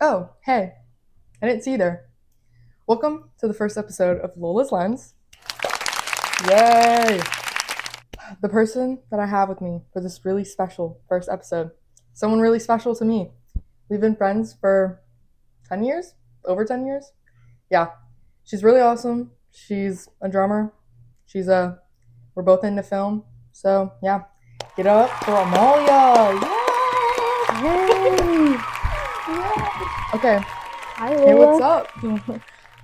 Oh, hey, I didn't see you there. Welcome to the first episode of Lola's Lens. Yay! The person that I have with me for this really special first episode, someone really special to me. We've been friends for 10 years? Over 10 years? Yeah. She's really awesome. She's a drummer. We're both into film. So, yeah. Get up for Amalia! Hey, Yay! Okay. hi Hey, what's Lola.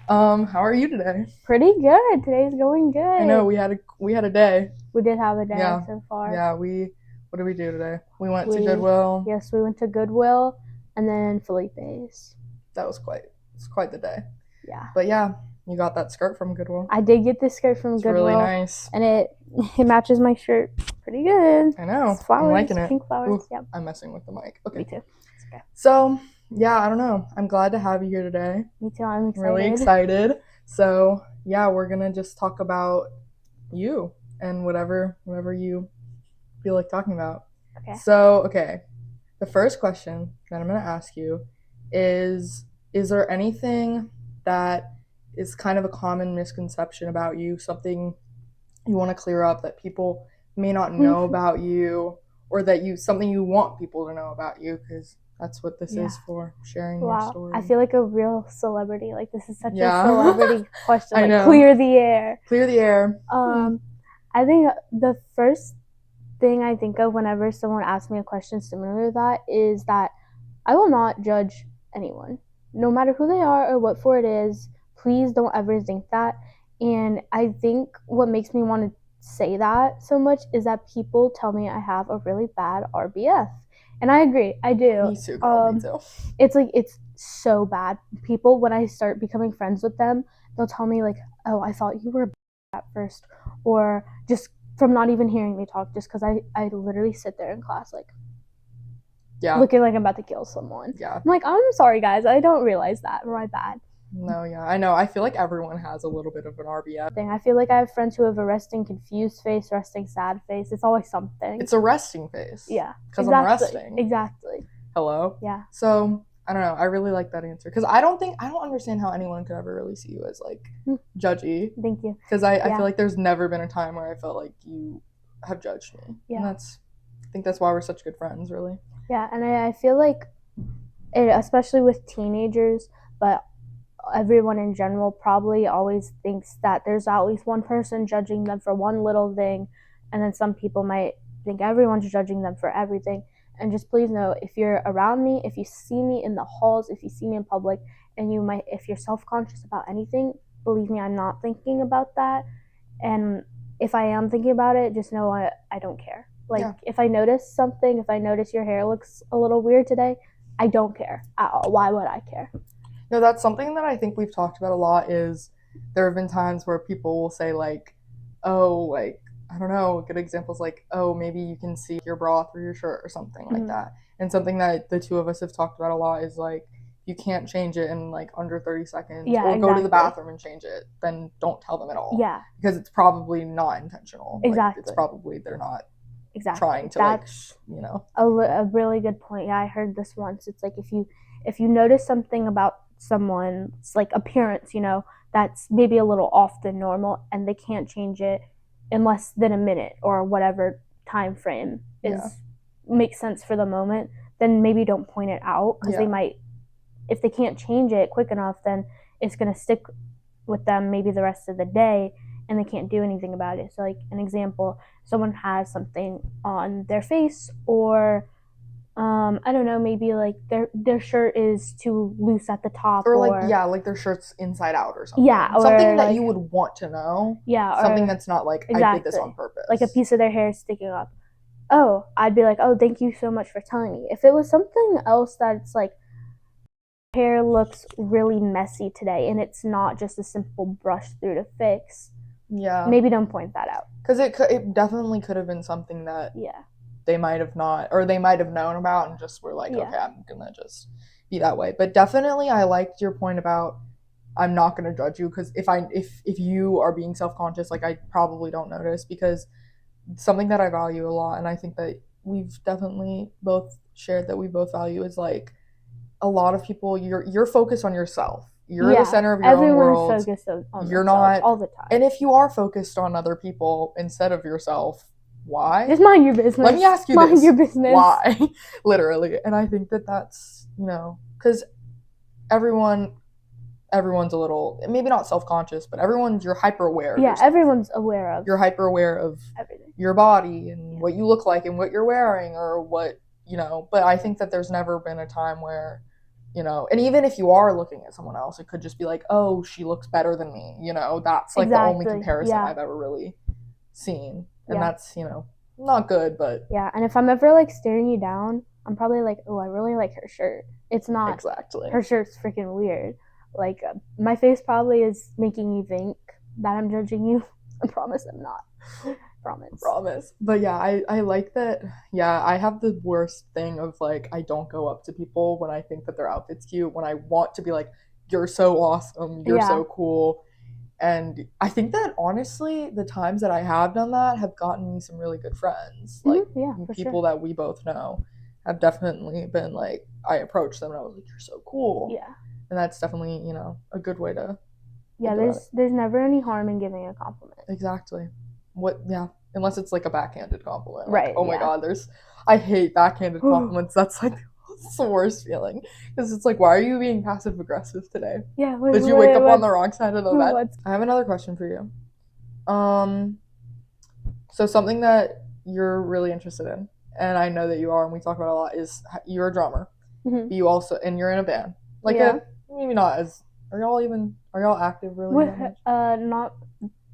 up? How are you today? Pretty good. Today's going I know good. we had a day. We did have a day Yeah, so far. yeah. What did we do today? We went to We Goodwill. yes, we went to Goodwill and then Felipe's. That was quite the day. Yeah. But yeah, you got that skirt from Goodwill. I did get this skirt from It's really Goodwill nice. and it matches my shirt pretty good. I know. It's flowers, I'm liking it. pink flowers. Ooh, Yep. I'm messing with the mic. Okay. Me too. It's okay. So yeah, I don't know. I'm glad to have you here today. Me too. I'm excited. Really excited. So yeah, we're gonna just talk about you and whatever you feel like talking about. Okay. So, okay. The first question that I'm going to ask you is there anything that is kind of a common misconception about you, something you want to clear up that people may not know about you, or something you want people to know about you, because that's what this is for, sharing your story. I feel like a real celebrity. Like this is such Yeah. a celebrity question. I Like know. clear the air. Clear the air. I think the first thing I think of whenever someone asks me a question similar to that is that I will not judge anyone, no matter who they are or what for it is. Please don't ever think that. And I think what makes me want to say that so much is that people tell me I have a really bad RBF. And I agree, I do. Me too, girl. Me too. It's so bad. People, when I start becoming friends with them, they'll tell me like, "Oh, I thought you were at first," or just from not even hearing me talk, just because I literally sit there in class like, Yeah. looking like I'm about to kill someone. Yeah. I'm like, I'm sorry guys, I don't realize that. My bad. No, yeah, I know. I feel like everyone has a little bit of an RBF. I feel like I have friends who have a resting confused face, resting sad face. It's always something. It's a resting face. Yeah. Because exactly. I'm resting. Exactly. Hello? Yeah. So, I don't know. I really like that answer. Because I don't understand how anyone could ever really see you as, like, judgy. Thank you. Because I feel like there's never been a time where I felt like you have judged me. Yeah. And I think that's why we're such good friends, really. Yeah, and I feel like, especially with teenagers, but everyone in general probably always thinks that there's at least one person judging them for one little thing, and then some people might think everyone's judging them for everything. And just please know, if you're around me, if you see me in the halls, if you see me in public, and if you're self-conscious about anything, believe me, I'm not thinking about that. And if I am thinking about it, just know I don't care. Like, if I notice something, if I notice your hair looks a little weird today, I don't care at all. Why would I care? No, that's something that I think we've talked about a lot. Is there have been times where people will say like, oh, like, I don't know, good examples like, oh, maybe you can see your bra through your shirt or something like that. And something that the two of us have talked about a lot is like, you can't change it in like under 30 seconds, or go to the bathroom and change it, then don't tell them at all. Yeah. Because it's probably not intentional. Exactly. Like, it's probably they're not exactly trying to, that's like, a really good point. Yeah, I heard this once. It's like if you notice something about someone's like appearance, that's maybe a little off the normal, and they can't change it in less than a minute or whatever time frame makes sense for the moment, then maybe don't point it out, because they might, if they can't change it quick enough, then it's going to stick with them maybe the rest of the day, and they can't do anything about it. So like an example, someone has something on their face, or I don't know, maybe like their shirt is too loose at the top, or like their shirt's inside out or something. Yeah, or something that you would want to know. Yeah, something that's not like, exactly, I did this on purpose. Like a piece of their hair is sticking up. Oh, I'd be like, oh, thank you so much for telling me. If it was something else that's like, hair looks really messy today, and it's not just a simple brush through to fix, maybe don't point that out. Because it definitely could have been something that they might have not, or they might have known about and just were like, okay, I'm gonna just be that way. But definitely I liked your point about, I'm not gonna judge you, because if you are being self-conscious, like, I probably don't notice, because something that I value a lot, and I think that we've definitely both shared that we both value, is like, a lot of people, you're focused on yourself. You're the Yeah, center of your own everyone's world. focused on You're themselves not, all the and time. if you are focused on other people instead of yourself, why? Just mind your Let me business. ask you Mind this. your business. Why? Literally. And I think that that's, cuz everyone everyone's a little, maybe not self-conscious, but you're hyper aware of Yeah, yourself. everyone's aware of You're hyper aware of everything. your body and Yeah. what you look like and what you're wearing or what, but I think that there's never been a time where, and even if you are looking at someone else, it could just be like, oh, she looks better than me. That's like the only Exactly. comparison Yeah. I've ever really seen. And Yeah. that's, not good, but Yeah, and if I'm ever like staring you down, I'm probably like, oh, I really like her shirt. It's not exactly. her shirt's freaking weird. Like my face probably is making you think that I'm judging you. I promise I'm not. Promise. But yeah, I like that. Yeah, I have the worst thing of like, I don't go up to people when I think that their outfit's cute, when I want to be like, you're so awesome, you're Yeah. so cool. And I think that honestly, the times that I have done that have gotten me some really good friends. Like, Yeah, for people sure. that we both know have definitely been like, I approached them and I was like, you're so cool. Yeah. And that's definitely, a good way to Yeah, there's never any harm in giving a compliment. Exactly. Yeah, unless it's like a backhanded compliment. Like, Right, oh my yeah. god, I hate backhanded compliments. That's like the worst feeling. Because it's like, why are you being passive aggressive today? Yeah, Did you wake up on the wrong side of the bed? I have another question for you. So something that you're really interested in, and I know that you are, and we talk about a lot, is you're a drummer. Mm-hmm. But you also, and you're in a band. Like, maybe not as, are y'all active really that much? Not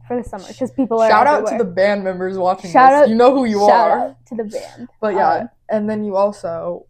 for the summer, because people are Shout out everywhere. to the band members watching this. You know who you are. Shout out to the band. But yeah, and then you also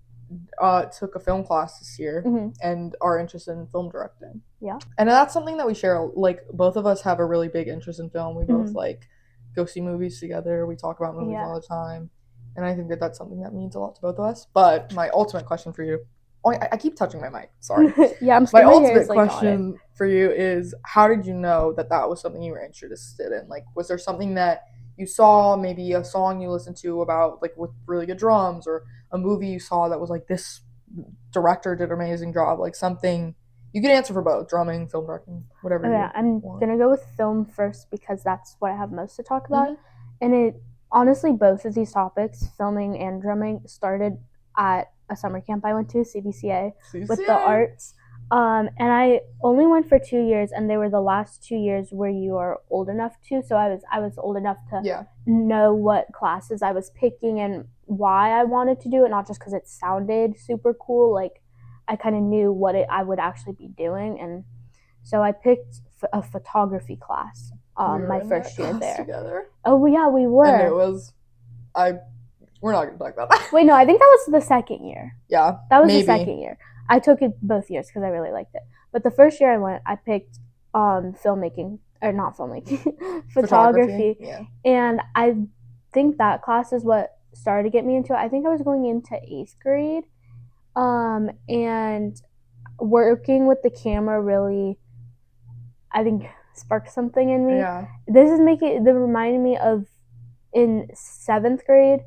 took a film class this year and are interested in film directing. Yeah. And that's something that we share. Like, both of us have a really big interest in film. We both like go see movies together. We talk about movies all the time. And I think that that's something that means a lot to both of us. But my ultimate question for you, I keep touching my mic. Sorry. Yeah, I'm my ultimate question for you is, how did you know that that was something you were interested in? Like, was there something that you saw, maybe a song you listened to about, like, with really good drums, or a movie you saw that was like, this director did an amazing job? Like, something, you can answer for both, drumming, film directing, whatever. Yeah, I'm gonna go with film first because that's what I have most to talk about. And it honestly, both of these topics, filming and drumming, started at a summer camp I went to, CBCA. With the arts. And I only went for 2 years, and they were the last 2 years where you are old enough to. So I was old enough to know what classes I was picking and why I wanted to do it, not just because it sounded super cool. Like, I kind of knew what I would actually be doing, and so I picked a photography class. My first year there. Together. Oh yeah, we were. And it was, we're not gonna talk about that. Wait, no, I think that was the second year. Yeah, that was the second year. I took it both years because I really liked it. But the first year I went, I picked filmmaking, or not filmmaking, photography. Yeah. And I think that class is what started to get me into it. I think I was going into 8th grade, and working with the camera really, I think, sparked something in me. Yeah. This reminded me of in 7th grade.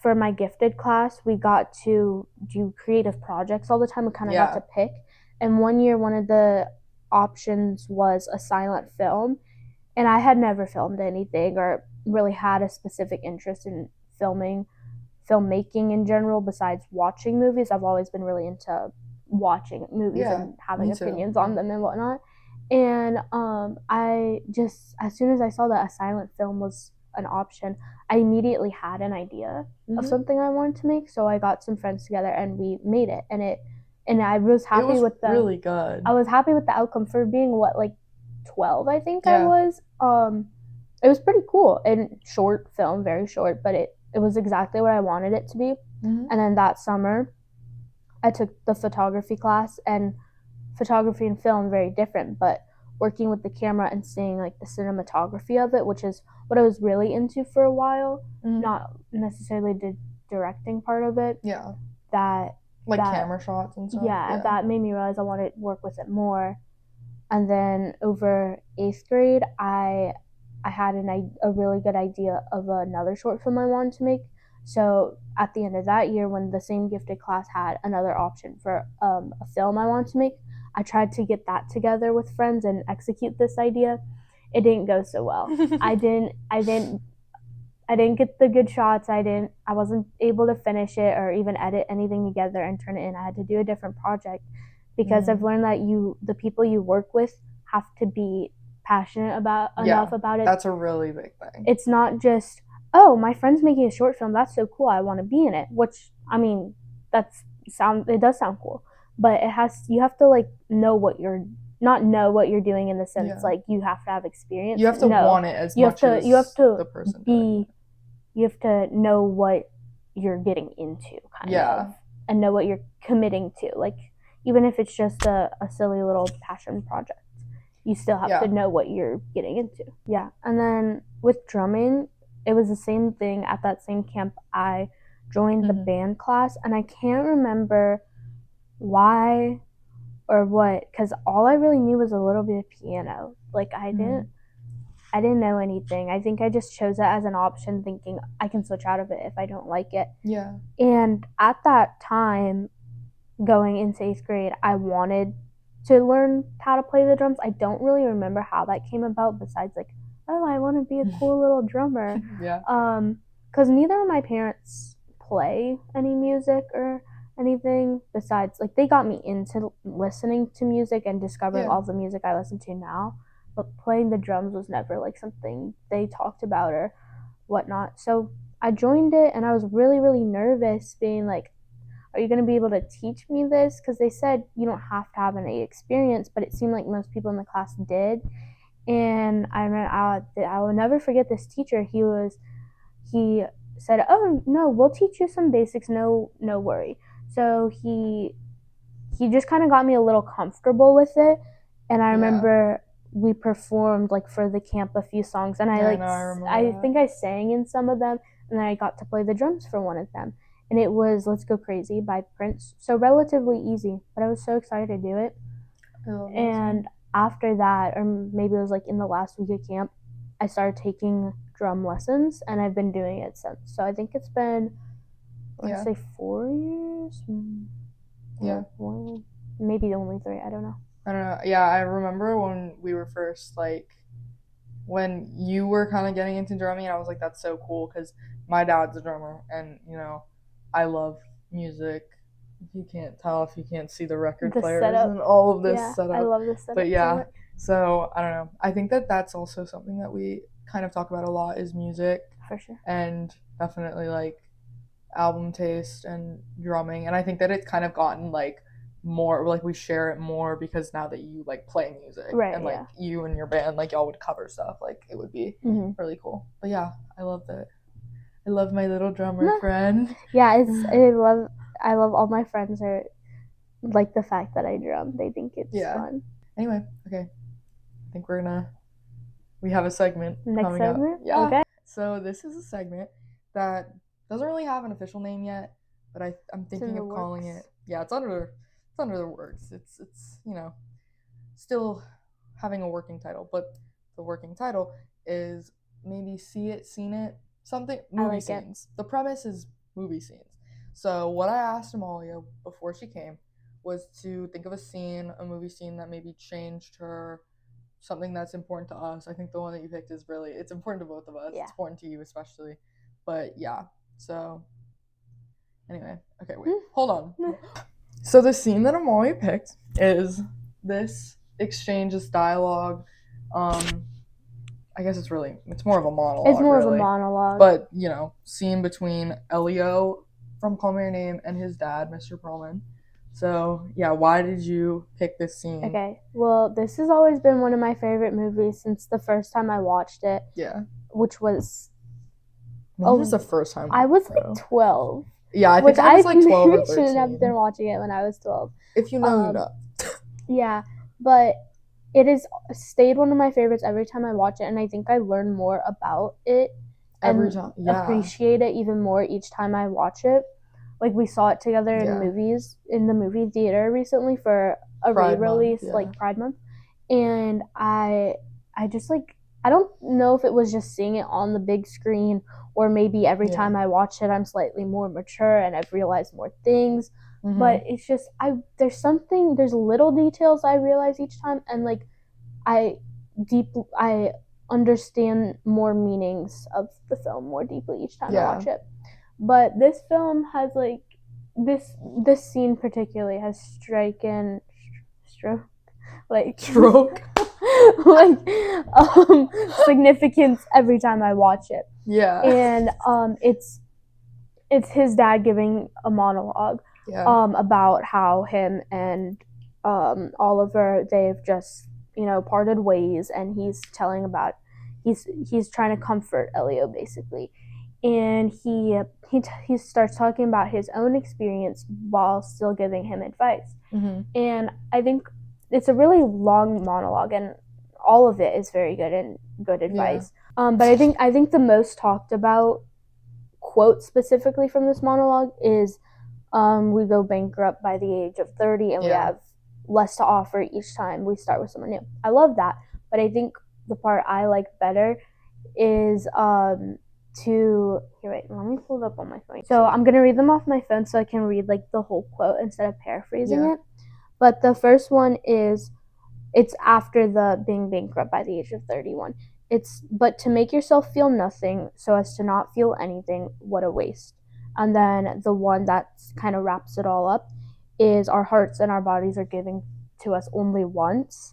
For my gifted class, we got to do creative projects all the time. We kind of got to pick. And one year, one of the options was a silent film. And I had never filmed anything or really had a specific interest in filmmaking in general besides watching movies. I've always been really into watching movies and having opinions on them and whatnot. And I just, as soon as I saw that a silent film was an option, I immediately had an idea of something I wanted to make. So I got some friends together and we made it. And I was happy with the really good. I was happy with the outcome for being like 12, I think I was. It was pretty cool and short film, very short, but it was exactly what I wanted it to be. And then that summer, I took the photography class, and photography and film very different, but working with the camera and seeing like the cinematography of it, which is what I was really into for a while, not necessarily the directing part of it. Yeah. That camera shots and stuff. Yeah, that made me realize I wanted to work with it more. And then over 8th grade, I had a really good idea of another short film I wanted to make. So at the end of that year, when the same gifted class had another option for a film I wanted to make, I tried to get that together with friends and execute this idea. It didn't go so well. I didn't get the good shots. I wasn't able to finish it or even edit anything together and turn it in. I had to do a different project because I've learned that the people you work with have to be passionate about enough about it. That's a really big thing. It's not just, oh, my friend's making a short film, that's so cool, I want to be in it, which I mean, it does sound cool, but you have to like know what you're not know what you're doing in the sense like you have to have experience. You have to want it as much as the person doing it. You have to know what you're getting into, kind of, and know what you're committing to. Like, even if it's just a silly little passion project, you still have to know what you're getting into. Yeah. And then with drumming, it was the same thing. At that same camp, I joined the band class, and I can't remember why or what, because all I really knew was a little bit of piano. Like, I didn't know anything. I think I just chose it as an option, thinking I can switch out of it if I don't like it. Yeah. And at that time, going into 8th grade, I wanted to learn how to play the drums. I don't really remember how that came about, besides like, oh, I want to be a cool little drummer. Because neither of my parents play any music or anything besides, like, they got me into listening to music and discovering all the music I listen to now, but playing the drums was never like something they talked about or whatnot. So I joined it, and I was really, really nervous, being like, are you going to be able to teach me this? Because they said you don't have to have any experience, but it seemed like most people in the class did. And I will never forget this teacher. He said, oh, no, we'll teach you some basics, no worry. So he just kind of got me a little comfortable with it. And I remember we performed, like, for the camp a few songs, and I think I sang in some of them, and then I got to play the drums for one of them. And it was Let's Go Crazy by Prince. So relatively easy, but I was so excited to do it. And after that, or maybe it was like in the last week of camp, I started taking drum lessons, and I've been doing it since. So I think it's been, let's say 4 years? Maybe only 3, I don't know. Yeah, I remember when we were first, like, when you were kind of getting into drumming, I was like, that's so cool, because my dad's a drummer, and, you know, I love music. You can't tell if you can't see the record players and all of this setup. I love this setup. But so I don't know. I think that's also something that we kind of talk about a lot, is music. For sure. And definitely like album taste and drumming. And I think that it's kind of gotten like more, like, we share it more because now that you like play music, and like you and your band, like, y'all would cover stuff, like, it would be really cool. But yeah, I love that. I love my little drummer friend. Yeah, I love all my friends are like the fact that I drum. They think it's fun. Anyway, okay. I think we have a segment coming up. Yeah. Okay. So this is a segment that doesn't really have an official name yet, but I'm thinking of calling it. Yeah, it's under the works. It's you know, still having a working title, but the working title is maybe See It, Seen It. Something movie scenes. The premise is movie scenes. So what I asked Amalia before she came was to think of a movie scene that maybe changed her, something that's important to us. I think the one that you picked is it's important to both of us. It's important to you especially. But yeah, so anyway, okay, wait, hold on. So the scene that Amalia picked is this exchange, this dialogue. I guess it's more of a monologue. It's more of a monologue. But, you know, scene between Elio from Call Me Your Name and his dad, Mr. Perlman. So, yeah, why did you pick this scene? Okay, well, this has always been one of my favorite movies since the first time I watched it. Yeah. Which was... When was the first time? I was like 12. Yeah, I think I was like 12 or 13. I shouldn't have been watching it when I was 12. If you know, you know. Yeah, but... it has stayed one of my favorites every time I watch it, and I think I learn more about it every time. Appreciate it even more each time I watch it. Like, we saw it together in the movie theater recently for a re-release, like Pride Month, and I just, like, I don't know if it was just seeing it on the big screen or maybe every time I watch it I'm slightly more mature and I've realized more things. But it's just there's little details I realize each time, and like I I understand more meanings of the film more deeply each time I watch it. But this film has like this scene particularly has stroke like Stroke. like significance every time I watch it. Yeah. And it's his dad giving a monologue about how him and Oliver, they've just, you know, parted ways, and he's telling about he's trying to comfort Elio basically. And he starts talking about his own experience while still giving him advice. And I think it's a really long monologue, and all of it is very good and good advice. But I think the most talked about quote specifically from this monologue is we go bankrupt by the age of 30, and we have less to offer each time we start with someone new. I love that, but I think the part I like better is let me pull it up on my phone. So I'm gonna read them off my phone so I can read like the whole quote instead of paraphrasing it. But the first one is, it's after the being bankrupt by the age of 31. It's, but to make yourself feel nothing so as to not feel anything, what a waste. And then the one that kind of wraps it all up is, our hearts and our bodies are given to us only once.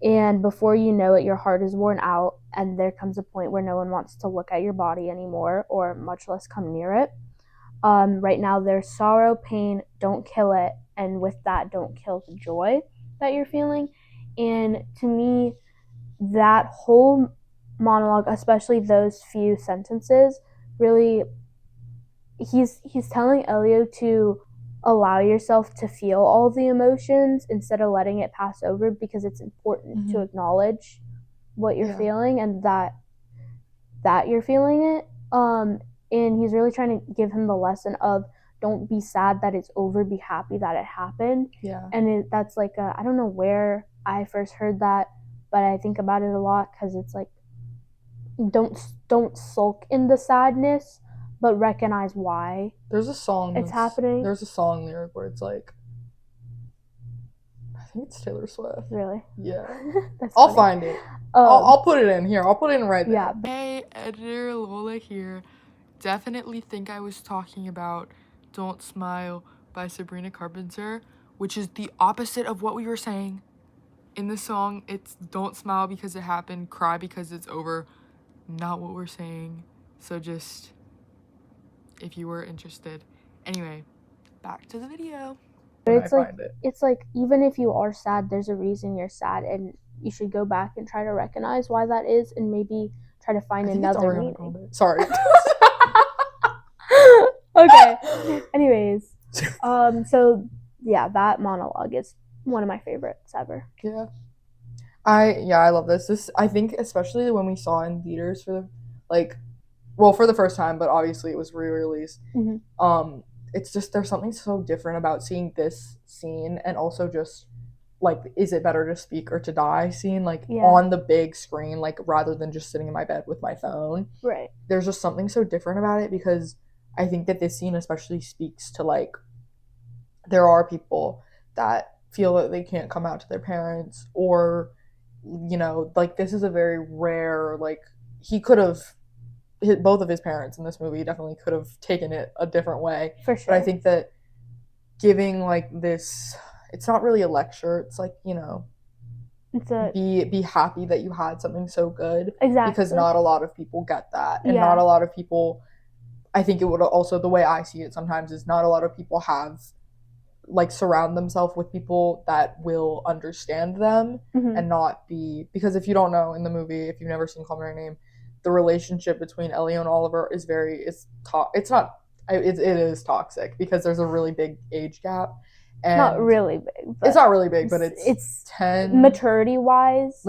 And before you know it, your heart is worn out, and there comes a point where no one wants to look at your body anymore, or much less come near it. Right now, there's sorrow, pain, don't kill it, and with that, don't kill the joy that you're feeling. And to me, that whole monologue, especially those few sentences, really, he's telling Elio to allow yourself to feel all the emotions instead of letting it pass over, because it's important to acknowledge what you're feeling, and that you're feeling it. And he's really trying to give him the lesson of, don't be sad that it's over, be happy that it happened. And that's like I don't know where I first heard that, but I think about it a lot, because it's like, don't sulk in the sadness, but recognize why there's a song it's happening. There's a song lyric where it's like, I think it's Taylor Swift. Really? Yeah. I'll find it. I'll put it in here. I'll put it in right there. Yeah. Hey, editor Lola here. Definitely think I was talking about Don't Smile by Sabrina Carpenter, which is the opposite of what we were saying. In the song, it's don't smile because it happened, cry because it's over. Not what we're saying. So just, if you were interested. Anyway, back to the video. But it's like even if you are sad, there's a reason you're sad, and you should go back and try to recognize why that is, and maybe try to find another meaning. Sorry. Okay. Anyways, so yeah, that monologue is one of my favorites ever. Yeah. I love this. I think especially when we saw it in theaters for the first time, but obviously it was re-released. It's just, there's something so different about seeing this scene, and also just like, is it better to speak or to die scene, like on the big screen, like rather than just sitting in my bed with my phone. Right. There's just something so different about it, because I think that this scene especially speaks to, like, there are people that feel that they can't come out to their parents, or, you know, like, this is a very rare, like, he could have hit both of his parents in this movie, definitely could have taken it a different way. For sure. But I think that giving, like, this, it's not really a lecture, it's like, you know, be happy that you had something so good. Exactly. Because not a lot of people get that. And not a lot of people, I think it would also, the way I see it sometimes is, not a lot of people have, like, surround themselves with people that will understand them and not be, because if you don't know, in the movie, if you've never seen Call Me by Your Name, the relationship between Elio and Oliver is it is toxic, because there's a really big age gap. And not really big. It's not really big, but it's 10. Maturity wise,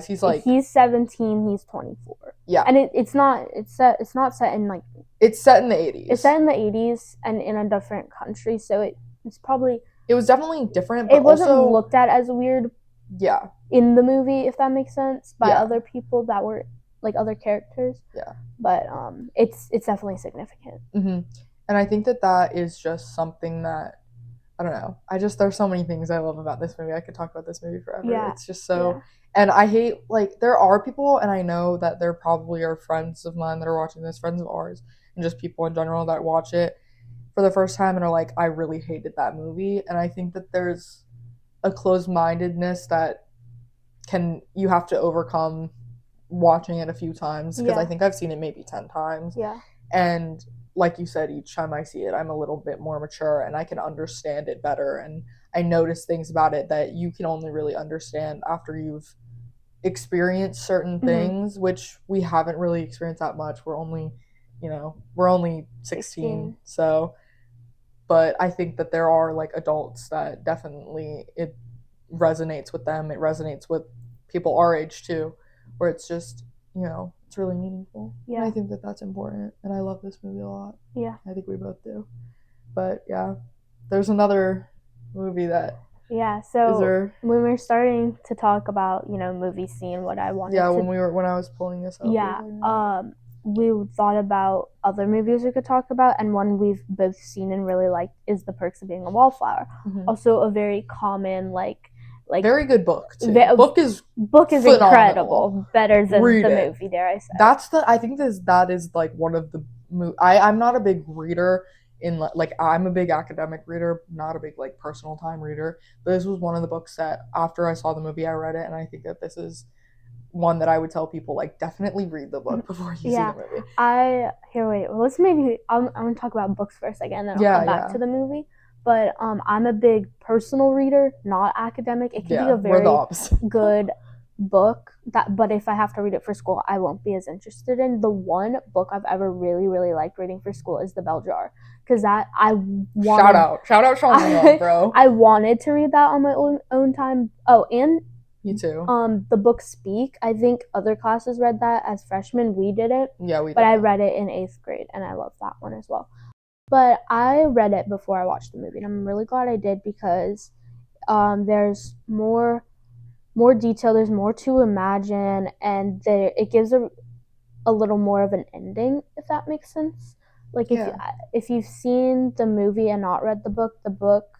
he's like, he's 17, he's 24. Yeah. And it's not set in like, it's set in the 80s. It's set in the 80s and in a different country, so it was definitely different, but it wasn't also looked at as weird in the movie, if that makes sense, by other people that were like other characters. Yeah. But it's definitely significant. Mm-hmm. And I think that is just something that, I don't know. There's so many things I love about this movie. I could talk about this movie forever. Yeah. It's just so, and I hate, like, there are people, and I know that there probably are friends of mine that are watching this, friends of ours, and just people in general that watch it for the first time and are like, I really hated that movie. And I think that there's a closed-mindedness that you have to overcome watching it a few times, because I think I've seen it maybe 10 times. Yeah. And like you said, each time I see it, I'm a little bit more mature and I can understand it better. And I notice things about it that you can only really understand after you've experienced certain things, which we haven't really experienced that much. We're only 16. So, but I think that there are like adults that definitely it resonates with them. It resonates with people our age too, where it's just, it's really meaningful. Yeah. And I think that that's important. And I love this movie a lot. Yeah. I think we both do. But yeah, there's another movie that. Yeah. So when we're starting to talk about, movie scene, what I wanted. Yeah. When I was pulling this up. Yeah. We thought about other movies we could talk about, and one we've both seen and really liked is The Perks of Being a Wallflower. Mm-hmm. Also a very common like very good book too. Book is incredible, better than the movie, dare I say. I think that is like one of the I'm not a big reader I'm a big academic reader, not a big like personal time reader, but this was one of the books that after I saw the movie I read it, and I think that this is one that I would tell people, like, definitely read the book before you see the movie. I'm gonna talk about books for a second, then I'll come back to the movie. But I'm a big personal reader, not academic. It can be a very good book, but if I have to read it for school, I won't be as interested in. The one book I've ever really, really liked reading for school is The Bell Jar. Because shout out Sean, bro. I wanted to read that on my own time. Oh, and me too. The book Speak, I think other classes read that as freshmen. We didn't. Yeah, we did. But I read it in 8th grade, and I loved that one as well. But I read it before I watched the movie, and I'm really glad I did, because there's more detail, there's more to imagine, and it gives a little more of an ending, if that makes sense. Like, if you've seen the movie and not read the book,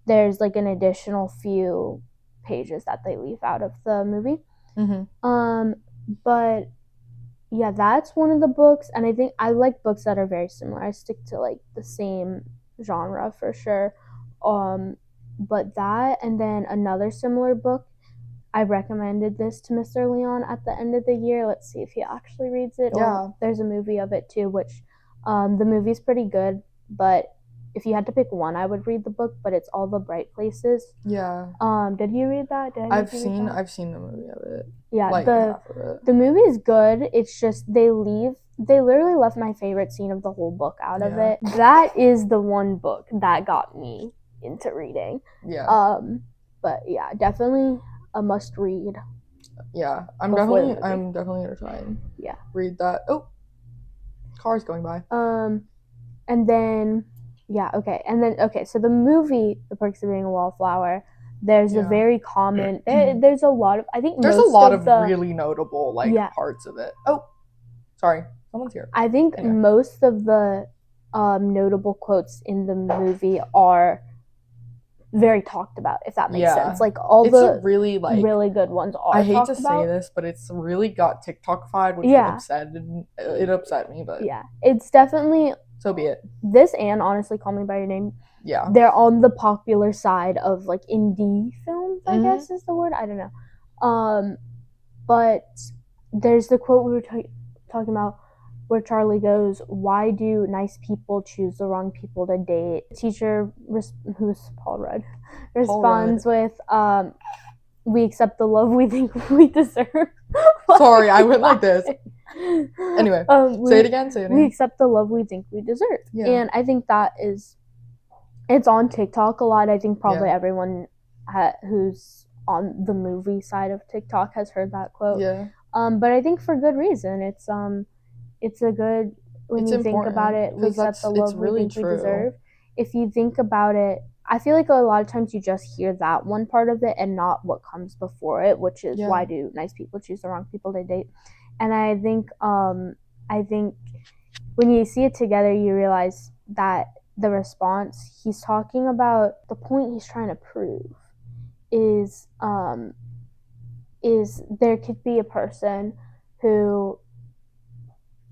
there's like an additional few pages that they leave out of the movie. Mm-hmm. But yeah, that's one of the books, and I think I like books that are very similar. I stick to like the same genre for sure. But that, and then another similar book, I recommended this to Mr. Leon at the end of the year. Let's see if he actually reads it. Yeah. Or there's a movie of it too, which the movie's pretty good, but if you had to pick one, I would read the book, but it's All the Bright Places. Yeah. Did you read that? I've seen the movie of it. Yeah, like half of it. The movie is good. It's just they literally left my favorite scene of the whole book out of it. That is the one book that got me into reading. Yeah. But yeah, definitely a must read. Yeah, I'm definitely gonna try and read that. Oh, cars going by. And then so the movie The Perks of Being a Wallflower, there's a very common there's a lot of, I think there's a lot of really notable parts of it. Oh, sorry, someone's here. I think most of the notable quotes in the movie are very talked about, if that makes sense. Like really good ones are. I hate to say this, but it's really got TikTok-fied, which it upset me, but it's definitely, so be it. This, and honestly, Call Me by Your Name. Yeah, they're on the popular side of like indie films, I guess is the word. I don't know. But there's the quote we were talking about, where Charlie goes, "Why do nice people choose the wrong people to date?" The teacher, who's Paul Rudd, responds with, "We accept the love we think we deserve." Sorry, I went like this. Anyway, say it again. We accept the love we think we deserve. Yeah. And I think that it's on TikTok a lot. I think probably everyone who's on the movie side of TikTok has heard that quote. Yeah. But I think for good reason. It's a good, when you think about it, we accept the love we think we deserve. If you think about it, I feel like a lot of times you just hear that one part of it and not what comes before it, which is why do nice people choose the wrong people to date. And I think when you see it together, you realize that the response he's talking about, the point he's trying to prove is there could be a person who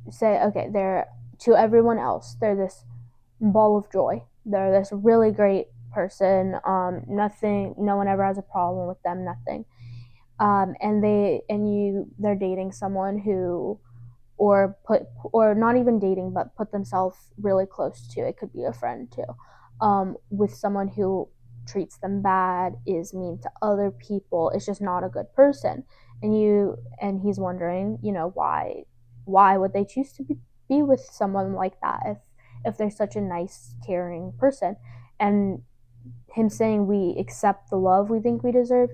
say, okay, they're, to everyone else, they're this ball of joy. They're this really great person. Nothing, no one ever has a problem with them. Nothing. They're dating someone who, or not even dating, but put themselves really close to. It could be a friend too, with someone who treats them bad, is mean to other people, is just not a good person. And he's wondering, why would they choose to be with someone like that if they're such a nice, caring person? And him saying we accept the love we think we deserve,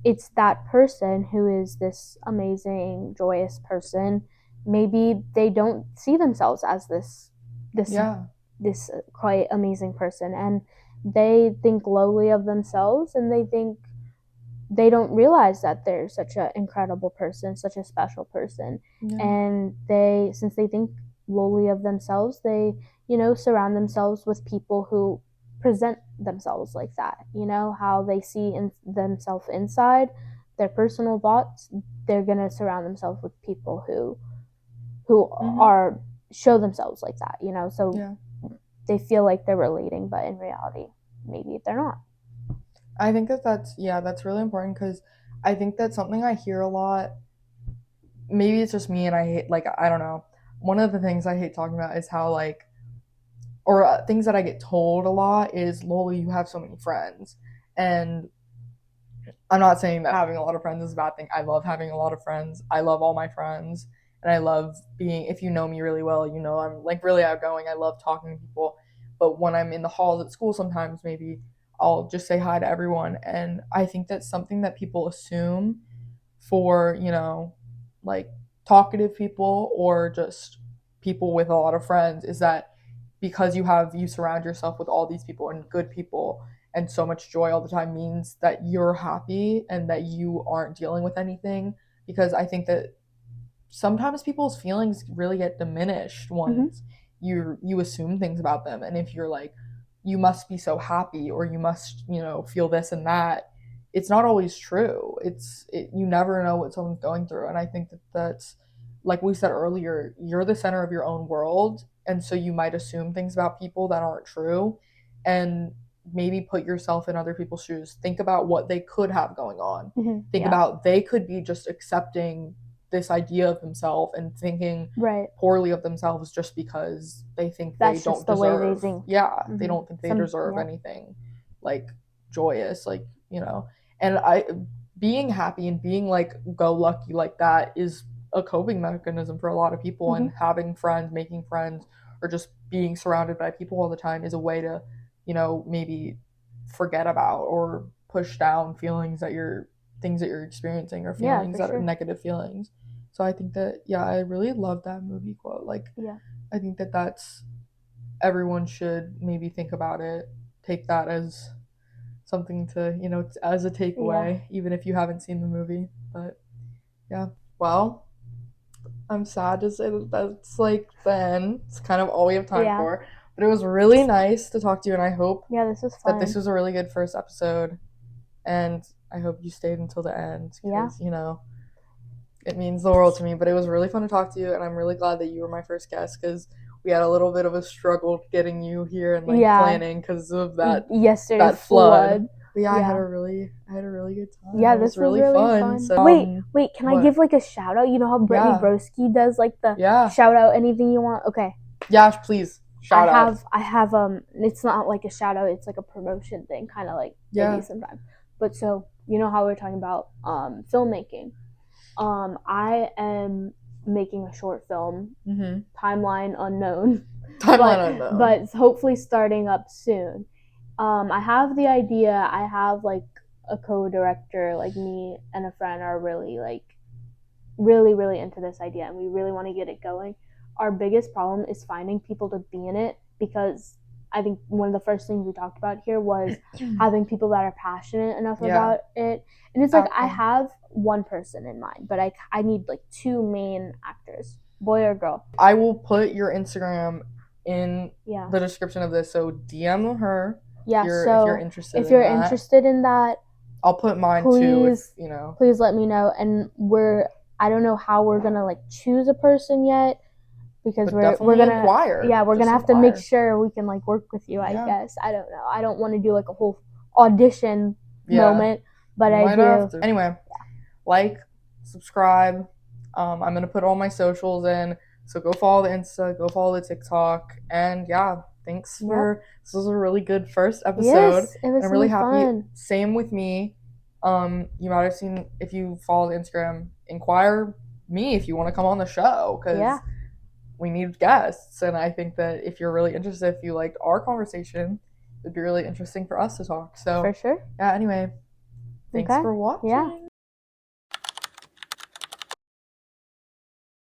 it's that person who is this amazing, joyous person. Maybe they don't see themselves as this Yeah. this quite amazing person, and they think lowly of themselves, and they don't realize that they're such an incredible person, such a special person. Yeah. And since they think lowly of themselves, they, surround themselves with people who present themselves like that. How they see themselves inside, their personal thoughts, they're going to surround themselves with people who are show themselves like that, so Yeah. they feel like they're relating, but in reality, maybe they're not. I think that's really important because I think that's something I hear a lot. Maybe it's just me and I hate, like, I don't know. One of the things I hate talking about is how, like, or things that I get told a lot is, Lola, you have so many friends. And I'm not saying that having a lot of friends is a bad thing. I love having a lot of friends. I love all my friends. And I love being, if you know me really well, I'm like really outgoing. I love talking to people. But when I'm in the halls at school, sometimes maybe I'll just say hi to everyone. And I think that's something that people assume for, like talkative people or just people with a lot of friends, is that because you surround yourself with all these people and good people and so much joy all the time means that you're happy and that you aren't dealing with anything. Because I think that sometimes people's feelings really get diminished once you assume things about them. And if you're like, you must be so happy or you must, feel this and that, it's not always true. You never know what someone's going through. And I think that that's, like we said earlier, you're the center of your own world, and so you might assume things about people that aren't true. And maybe put yourself in other people's shoes. Think about what they could have going on. Think about, they could be just accepting this idea of themselves and thinking poorly of themselves just because they think That's they just don't the way deserve. they think. They don't think they deserve anything like joyous, like, and being happy and being like go lucky like that is a coping mechanism for a lot of people. And having friends, making friends, or just being surrounded by people all the time is a way to, maybe forget about or push down things that you're experiencing, or feelings that are negative feelings. So I think that, I really love that movie quote. Like, I think that that's, everyone should maybe think about it, take that as something to, as a takeaway, even if you haven't seen the movie. But well, I'm sad to say that that's like the end. It's kind of all we have time for. But it was really nice to talk to you, and I hope this was fun. that this was a really good first episode. And I hope you stayed until the end because, it means the world to me. But it was really fun to talk to you, and I'm really glad that you were my first guest because we had a little bit of a struggle getting you here and like planning because of that flood. But I had a really good time. This was really fun. So, wait, can I give like a shout out? You know how Brittany Broski does like the shout out anything you want? Okay. Yeah, please. Shout out. I have it's not like a shout out, it's like a promotion thing, kind of like maybe sometimes. But so, you know how we're talking about filmmaking. I am making a short film. Timeline unknown. But hopefully starting up soon. I have the idea. I have like a co-director. Like me and a friend are really really into this idea, and we really want to get it going. Our biggest problem is finding people to be in it because I think one of the first things we talked about here was having people that are passionate enough about it. And it's like I have one person in mind, but I need like two main actors, boy or girl. I will put your Instagram in the description of this, so DM her. Yeah, if you're interested. If you're interested in that, I'll put mine too. Please let me know. And I don't know how we're gonna like choose a person yet, because we're gonna inquire. We're gonna have to make sure we can like work with you. I guess I don't know. I don't want to do like a whole audition moment, but I do. Anyway, like, subscribe. I'm gonna put all my socials in, so go follow the Insta, go follow the TikTok, and thanks for this was a really good first episode. Yes, it was I'm really happy. Fun. Same with me. You might have seen, if you follow the Instagram, inquire me if you want to come on the show, because we need guests, and I think that if you're really interested, if you liked our conversation, it'd be really interesting for us to talk. So for sure. Yeah. Anyway, thanks for watching. Yeah.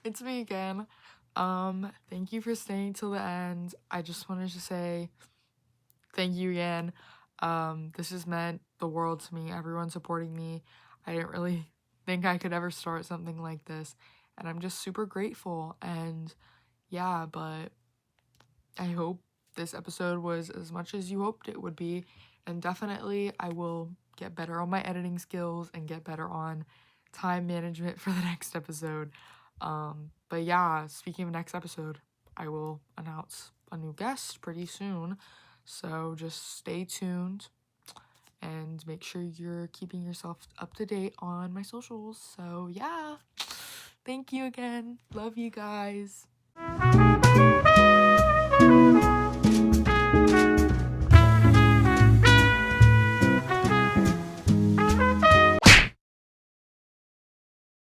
It's me again. Thank you for staying till the end. I just wanted to say thank you again. This has meant the world to me. Everyone supporting me. I didn't really think I could ever start something like this, and I'm just super grateful. And yeah, but I hope this episode was as much as you hoped it would be, and definitely I will get better on my editing skills and get better on time management for the next episode. But yeah, speaking of next episode, I will announce a new guest pretty soon, so just stay tuned and make sure you're keeping yourself up to date on my socials. So yeah, thank you again. Love you guys.